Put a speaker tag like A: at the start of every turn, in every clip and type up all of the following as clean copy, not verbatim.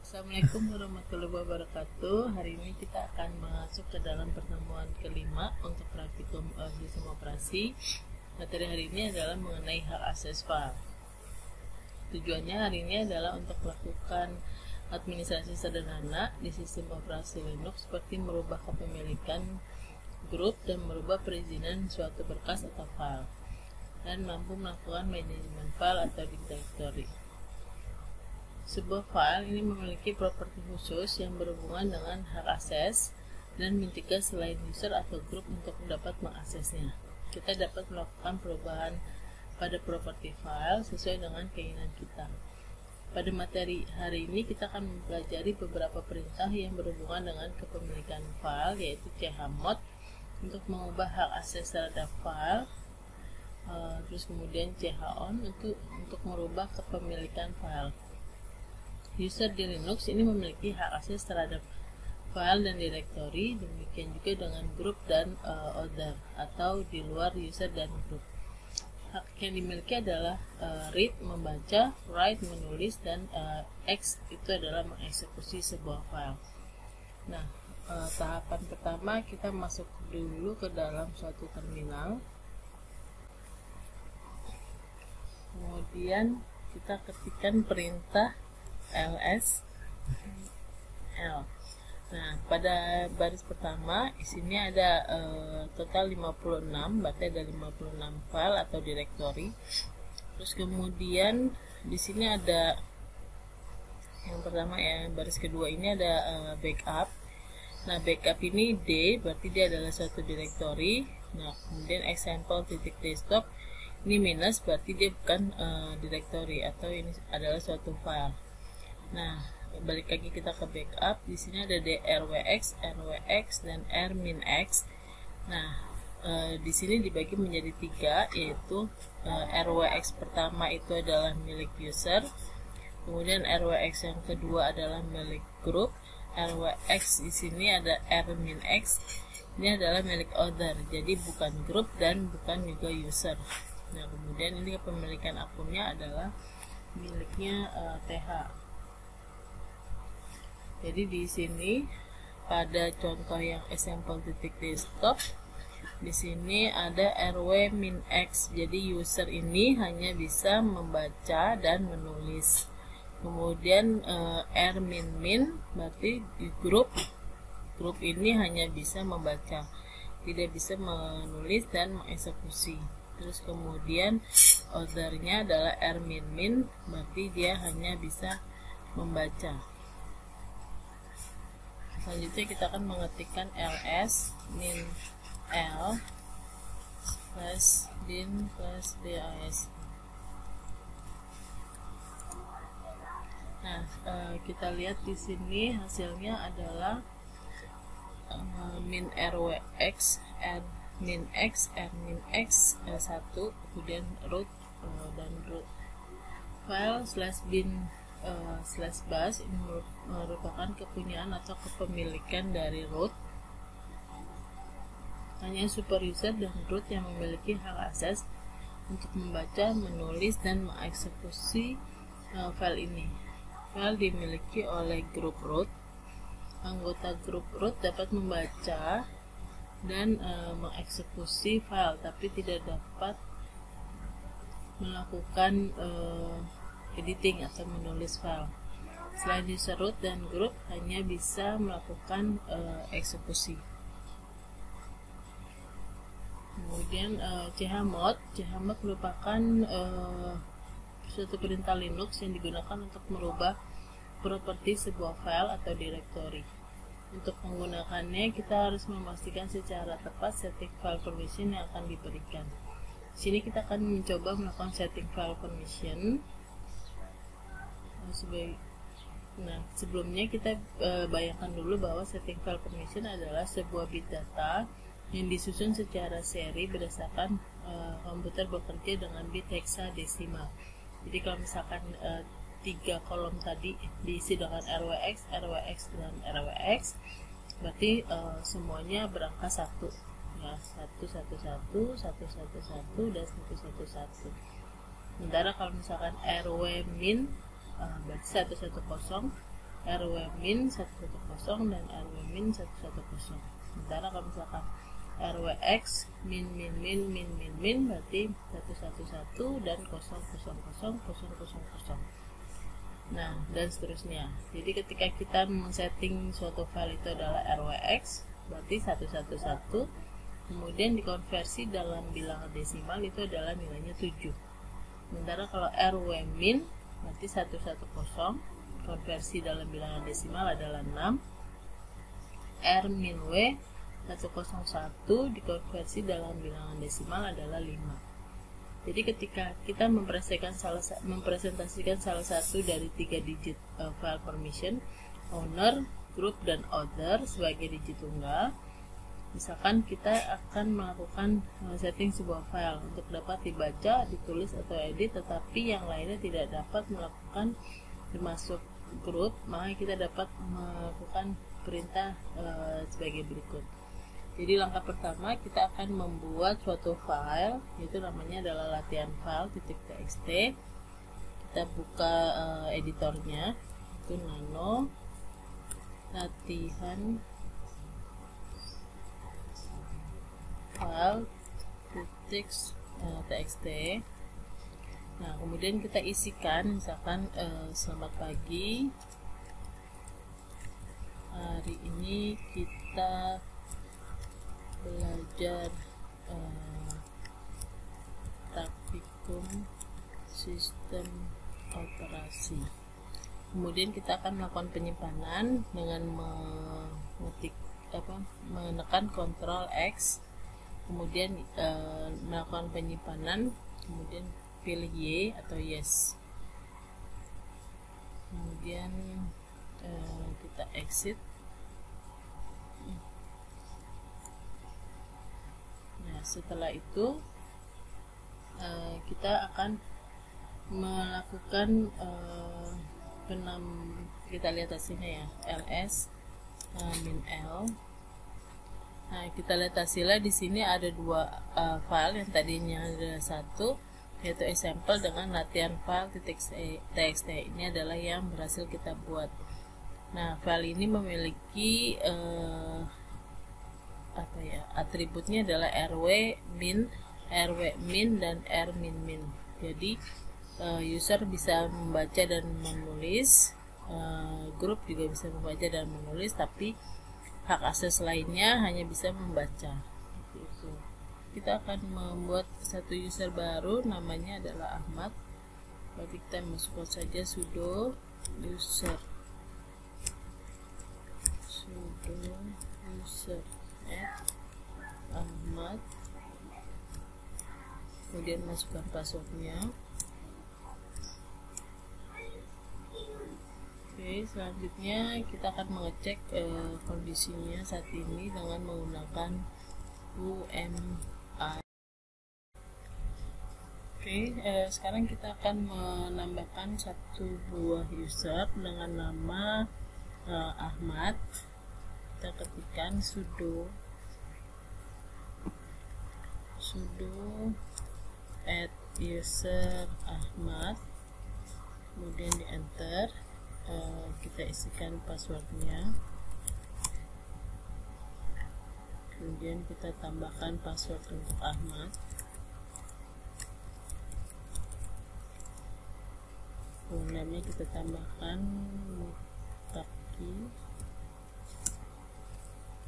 A: Assalamualaikum warahmatullahi wabarakatuh. Hari ini kita akan masuk ke dalam pertemuan kelima untuk praktikum sistem operasi. Materi hari ini adalah mengenai hak akses file. Tujuannya hari ini adalah untuk melakukan administrasi sederhana di sistem operasi Linux seperti merubah kepemilikan grup dan merubah perizinan suatu berkas atau file, dan mampu melakukan manajemen file atau directory. Sebuah file ini memiliki properti khusus yang berhubungan dengan hak akses dan mencegah selain user atau grup untuk dapat mengaksesnya. Kita dapat melakukan perubahan pada properti file sesuai dengan keinginan kita. Pada materi hari ini kita akan mempelajari beberapa perintah yang berhubungan dengan kepemilikan file, yaitu chmod untuk mengubah hak akses terhadap file, terus kemudian chown untuk merubah kepemilikan file. User di Linux ini memiliki hak akses terhadap file dan directory, demikian juga dengan grup dan other atau di luar user dan grup. Hak yang dimiliki adalah read membaca, write menulis, dan X itu adalah mengeksekusi sebuah file. Nah, tahapan pertama kita masuk dulu ke dalam suatu terminal. Kemudian kita ketikkan perintah ls l. Nah, pada baris pertama di sini ada total 56, berarti ada 56 file atau directory. Terus kemudian di sini ada yang pertama ya, baris kedua ini ada backup. Nah, backup ini D, berarti dia adalah suatu directory. Nah, kemudian example.desktop ini minus, berarti dia bukan directory atau ini adalah suatu file. Nah, balik lagi kita ke backup. Di sini ada drwx, rwx, dan rminx. Nah, di sini dibagi menjadi 3, yaitu rwx pertama itu adalah milik user, kemudian rwx yang kedua adalah milik grup, rwx di sini ada rminx, ini adalah milik other, jadi bukan grup dan bukan juga user. Nah, kemudian ini kepemilikan akunnya adalah miliknya th. Jadi di sini pada contoh yang example.desktop di sini ada rw-x. Jadi user ini hanya bisa membaca dan menulis. Kemudian r-min berarti di grup ini hanya bisa membaca, tidak bisa menulis dan mengeksekusi. Terus kemudian othernya adalah r-min, berarti dia hanya bisa membaca. Selanjutnya kita akan mengetikkan ls min l /bin /dis. Nah, kita lihat di sini hasilnya adalah min rwx, rminx, rminx 1, kemudian root dan root file /bin /bus ini merupakan kepunyaan atau kepemilikan dari root. Hanya super user dan root yang memiliki hak akses untuk membaca, menulis, dan mengeksekusi file ini. File dimiliki oleh grup root. Anggota grup root dapat membaca dan mengeksekusi file, tapi tidak dapat melakukan editing atau menulis file. Selain user root dan grup hanya bisa melakukan eksekusi. Kemudian chmod merupakan suatu perintah Linux yang digunakan untuk merubah properti sebuah file atau directory. Untuk menggunakannya kita harus memastikan secara tepat setting file permission yang akan diberikan. Di sini kita akan mencoba melakukan setting file permission. Nah, sebelumnya kita bayangkan dulu bahwa setting file permission adalah sebuah bit data yang disusun secara seri berdasarkan komputer bekerja dengan bit hexadesimal. Jadi kalau misalkan 3 kolom tadi diisi dengan rwx, rwx, dan rwx, berarti semuanya berangka 1 ya, 111, 111, dan 111. Sementara kalau misalkan rw min berarti 110, rw min 110 dan rw min 110. Sementara kalau misalkan rwx min berarti 111 dan 0000000. Nah, dan seterusnya. Jadi ketika kita men-setting suatu file itu adalah rwx, berarti 111, kemudian dikonversi dalam bilangan desimal itu adalah nilainya 7. Sementara kalau rw min berarti 110, konversi dalam bilangan desimal adalah 6. R min w 101 dikonversi dalam bilangan desimal adalah 5. Jadi ketika kita mempresentasikan salah satu dari 3 digit file permission, owner, group, dan other sebagai digit tunggal, misalkan kita akan melakukan setting sebuah file untuk dapat dibaca, ditulis, atau edit, tetapi yang lainnya tidak dapat melakukan termasuk grup, maka kita dapat melakukan perintah sebagai berikut. Jadi langkah pertama kita akan membuat suatu file, yaitu namanya adalah latihan file.txt. Kita buka editornya, itu nano latihan file.txt. Nah, kemudian kita isikan misalkan selamat pagi, hari ini kita belajar praktikum sistem operasi. Kemudian kita akan melakukan penyimpanan dengan menekan Ctrl X, kemudian melakukan penyimpanan, kemudian pilih Y atau yes, kemudian kita exit. Nah, setelah itu kita akan melakukan kita lihat hasilnya ya, ls min l. Nah, kita lihat hasilnya di sini ada 2 file, yang tadinya ada 1, yaitu example dengan latihan file.txt. Ini adalah yang berhasil kita buat. Nah, file ini memiliki atributnya adalah rw min, dan r min. Jadi user bisa membaca dan menulis, grup juga bisa membaca dan menulis, tapi hak akses lainnya hanya bisa membaca. Itu. Kita akan membuat satu user baru, namanya adalah Ahmad. Berarti kita masukkan saja sudo user Ahmad, kemudian masukkan passwordnya. Oke, selanjutnya kita akan mengecek kondisinya saat ini dengan menggunakan UMI. Oke, sekarang kita akan menambahkan satu buah user dengan nama Ahmad. Kita ketikkan sudo add user Ahmad, kemudian di enter. Kita isikan passwordnya, kemudian kita tambahkan password untuk Ahmad, kemudian kita tambahkan Mutaki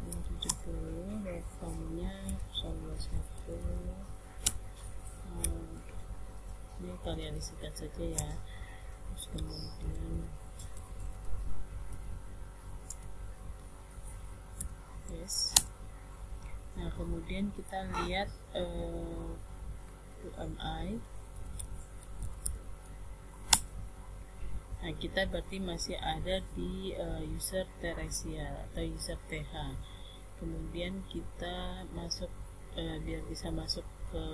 A: 70, welcome-nya 121. Ini kalian isikan saja ya. Terus kemudian yes. Nah, kemudian kita lihat UMI. Nah, kita berarti masih ada di user Teresia atau user TH. Kemudian kita masuk biar bisa masuk ke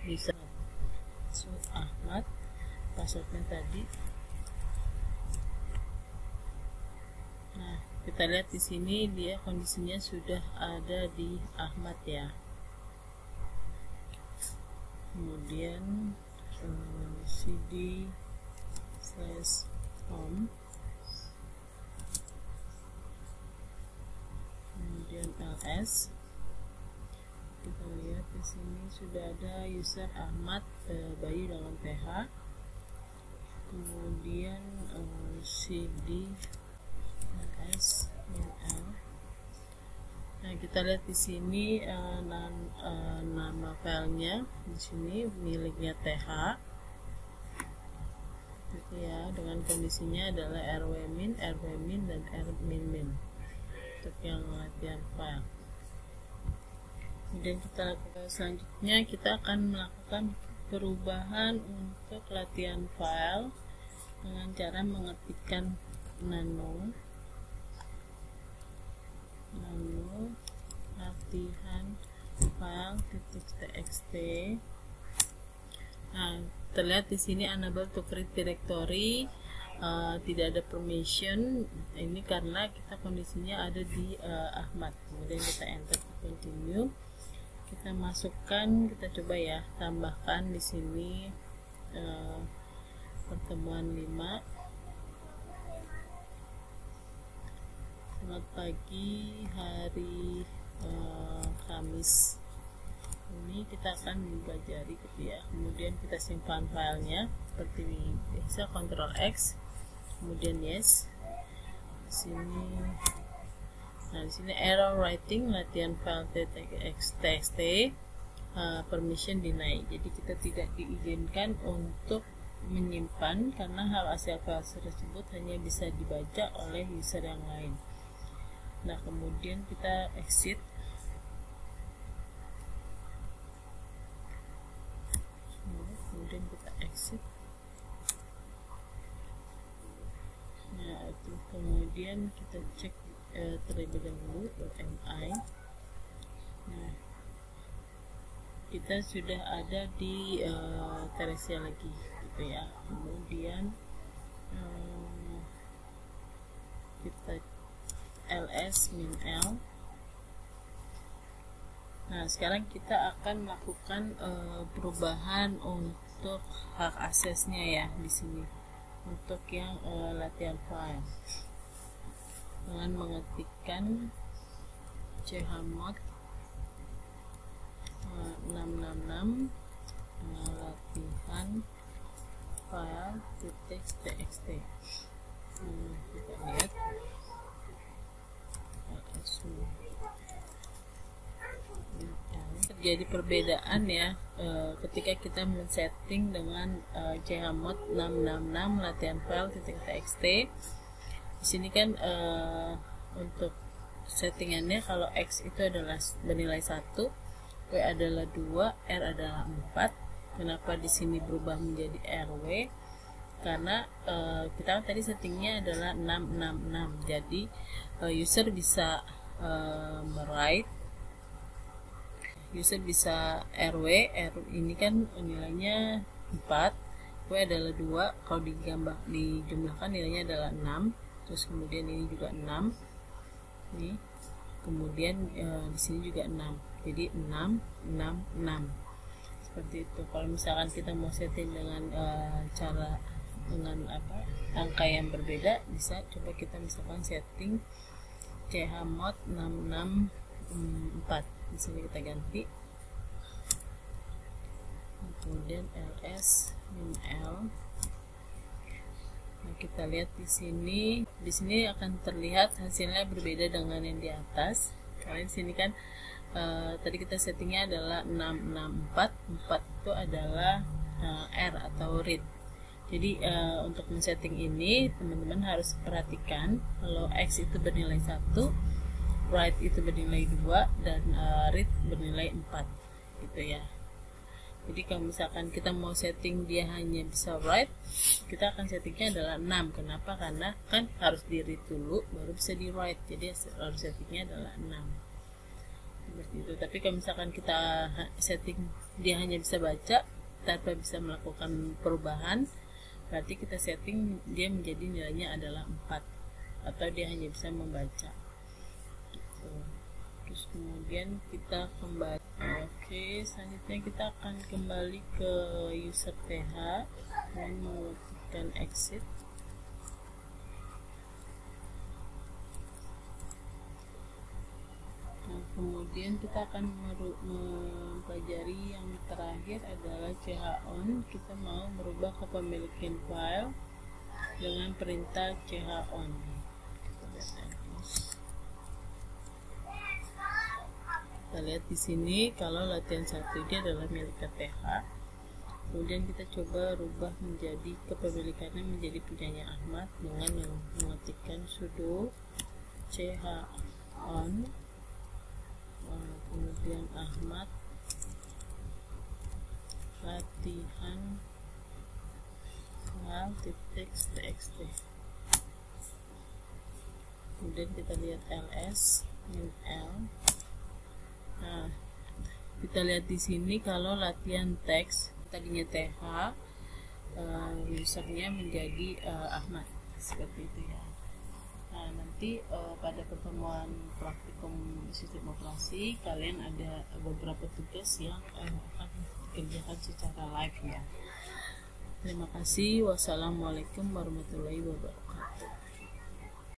A: user Ahmad, passwordnya tadi. Nah, kita lihat di sini dia kondisinya sudah ada di Ahmad ya. Kemudian cd/home, ls. Kita lihat di sini sudah ada user Ahmad Bayu dengan th, kemudian cd ls l. Nah, kita lihat di sini nama filenya di sini miliknya th, gitu ya, dengan kondisinya adalah rwmin, rwmin dan rminmin untuk yang latihan file. Kemudian kita lakukan selanjutnya, kita akan melakukan perubahan untuk latihan file dengan cara mengetikkan nano latihan file.txt. Nah, terlihat di sini unable to create directory, tidak ada permission. Ini karena kita kondisinya ada di Ahmad. Kemudian kita enter continue. Kita masukkan, kita coba ya, tambahkan di sini pertemuan 5. Selamat pagi hari Kamis. Ini kita akan mempelajari gitu ya. Kemudian kita simpan filenya seperti biasa, Ctrl X, kemudian yes. Di sini, nah di sini error writing latihan file txt, permission deny. Jadi kita tidak diizinkan untuk menyimpan karena hak asal file tersebut hanya bisa dibaca oleh user yang lain. Nah, kemudian kita exit. Kemudian kita exit. Nah, itu kemudian kita cek terlebih dahulu .mi. Nah, kita sudah ada di Teresia lagi gitu ya. Kemudian kita ls min l. Nah, sekarang kita akan melakukan perubahan untuk hak aksesnya ya di sini untuk yang latihan file dengan mengetikkan chmod 666 latihan file.txt. Kita lihat terjadi perbedaan ya ketika kita men-setting dengan chmod 666 latihan file.txt. Di sini kan untuk settingannya kalau x itu adalah bernilai 1, w adalah 2, r adalah 4. Kenapa di sini berubah menjadi rw? Karena kita tadi settingnya adalah 666. Jadi user bisa write, user bisa rw, ini kan nilainya 4, w adalah 2, kalau dijumlahkan nilainya adalah 6, terus kemudian ini juga 6 nih, kemudian di sini juga 6, jadi 6 6 6 seperti itu. Kalau misalkan kita mau setting dengan cara dengan angka yang berbeda, bisa coba kita misalkan setting chmod 664. Di sini kita ganti, kemudian ls min l. Nah, kita lihat di sini akan terlihat hasilnya berbeda dengan yang di atas. Karena di sini kan tadi kita settingnya adalah 664, 4 itu adalah r atau read. Jadi untuk men-setting ini teman-teman harus perhatikan kalau x itu bernilai 1, write itu bernilai 2, dan read bernilai 4 gitu ya. Jadi kalau misalkan kita mau setting dia hanya bisa write, kita akan settingnya adalah 6. Kenapa? Karena kan harus di read dulu baru bisa di write. Jadi harus settingnya adalah 6 seperti itu. Tapi kalau misalkan kita setting dia hanya bisa baca tanpa bisa melakukan perubahan, berarti kita setting dia menjadi nilainya adalah 4 atau dia hanya bisa membaca gitu. Terus kemudian kita kembali. Oke, selanjutnya kita akan kembali ke user th dan mengetikkan exit. Nah, kemudian Kemudian kita akan mempelajari yang terakhir adalah chon. Kita mau merubah kepemilikan file dengan perintah chon. Kita lihat di sini kalau latihan 1 ini adalah milik KTH. Kemudian kita coba rubah menjadi kepemilikannya menjadi punyanya Ahmad dengan yang mengetikkan sudo chon, kemudian Ahmad latihan file.txt. Kemudian kita lihat ls -l. Nah, kita lihat di sini kalau latihan teks tadinya th, usernya menjadi Ahmad, seperti itu ya. Nah, nanti pada pertemuan praktikum sistem operasi kalian ada beberapa tugas yang akan dikerjakan secara live ya. Terima kasih. Wassalamualaikum warahmatullahi wabarakatuh.